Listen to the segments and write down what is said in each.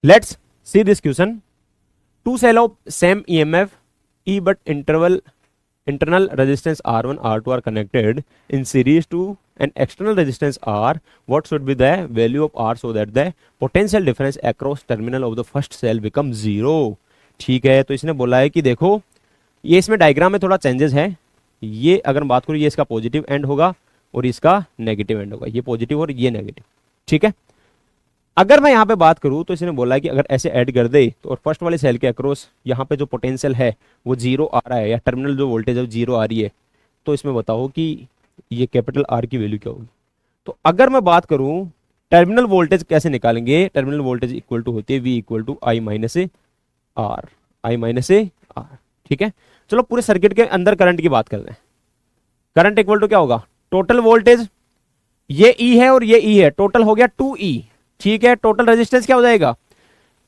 Let's see this question. Two cell of same EMF E but internal resistance R1 R2 are connected in series to an external resistance R. What should be the value of R so that the potential difference across terminal of the first cell become zero? ठीक है, तो इसने बोला है कि देखो ये इसमें डायग्राम में थोड़ा चेंजेस है। ये अगर बात करूँ, ये इसका पॉजिटिव एंड होगा और इसका नेगेटिव एंड होगा, ये पॉजिटिव और ये नेगेटिव। ठीक है, अगर मैं यहाँ पे बात करूँ तो इसने बोला है कि अगर ऐसे ऐड कर दे तो और फर्स्ट वाले सेल के अक्रॉस यहाँ पे जो पोटेंशियल है वो जीरो आ रहा है, या टर्मिनल जो वोल्टेज है वो जीरो आ रही है, तो इसमें बताओ कि ये कैपिटल आर की वैल्यू क्या होगी। तो अगर मैं बात करूँ टर्मिनल वोल्टेज कैसे निकालेंगे, टर्मिनल वोल्टेज इक्वल टू होती है V equal to I minus A R, I minus A R. ठीक है, चलो पूरे सर्किट के अंदर करंट की बात करते हैं। करंट इक्वल टू क्या होगा, टोटल वोल्टेज, ये ई है और ये ई है, टोटल हो गया 2E। ठीक है, टोटल रेजिस्टेंस क्या हो जाएगा,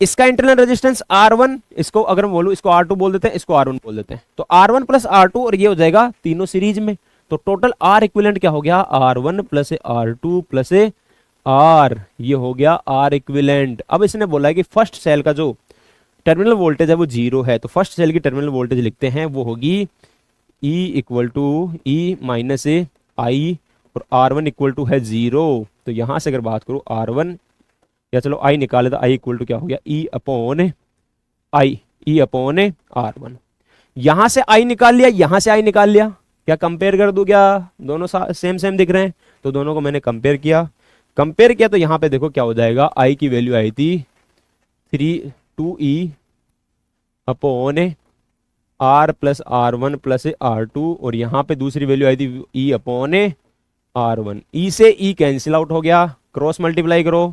इसका इंटरनल रेजिस्टेंस R1, इसको अगर मैं बोलूं इसको R2 बोल देते हैं, इसको R1 बोल देते हैं, तो R1 प्लस R2 और ये हो जाएगा तीनों सीरीज में, तो टोटल R इक्विवेलेंट क्या हो गया, R1 plus R2 plus R, ये हो गया R इक्विवेलेंट। अब इसने बोला है कि फर्स्ट सेल का जो टर्मिनल वोल्टेज है वो जीरो है, तो फर्स्ट सेल की टर्मिनल वोल्टेज लिखते हैं वो होगी E equal to E minus A I, और R1 इक्वल टू है जीरो। तो यहां से अगर बात करूं R1, या चलो आई निकाले तो आई इक्वल टू क्या हो गया, ई upon I, E upon R1। यहां से आई निकाल लिया, यहां से आई निकाल लिया, क्या कंपेयर कर दूं, क्या दोनों सेम सेम दिख रहे हैं, तो दोनों को मैंने कंपेयर किया। कंपेयर किया तो यहां पे देखो क्या हो जाएगा, आई की वैल्यू आई थी 2E upon R plus R1 plus R2, और यहां पे दूसरी वैल्यू आई थी E अपॉन R1। ई से ई कैंसिल आउट हो गया, क्रॉस मल्टीप्लाई करो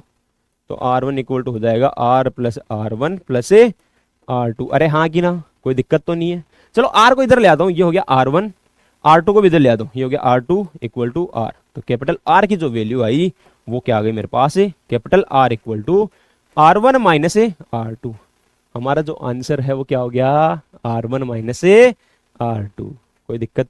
तो R1 इक्वल टू हो जाएगा R plus R1 plus R2। अरे हाँ कि ना, कोई दिक्कत तो नहीं है। चलो R को इधर ले आता हूँ, ये हो गया R1, R2 को भी इधर ले आता हूँ, ये हो गया R2 इक्वल टू R। तो कैपिटल R की जो वैल्यू आई वो क्या आ गई मेरे पास है, capital R equal to R1 माइनस R2। हमारा जो आंसर है वो क्या हो गया, R1 माइनस R2। कोई दिक्कत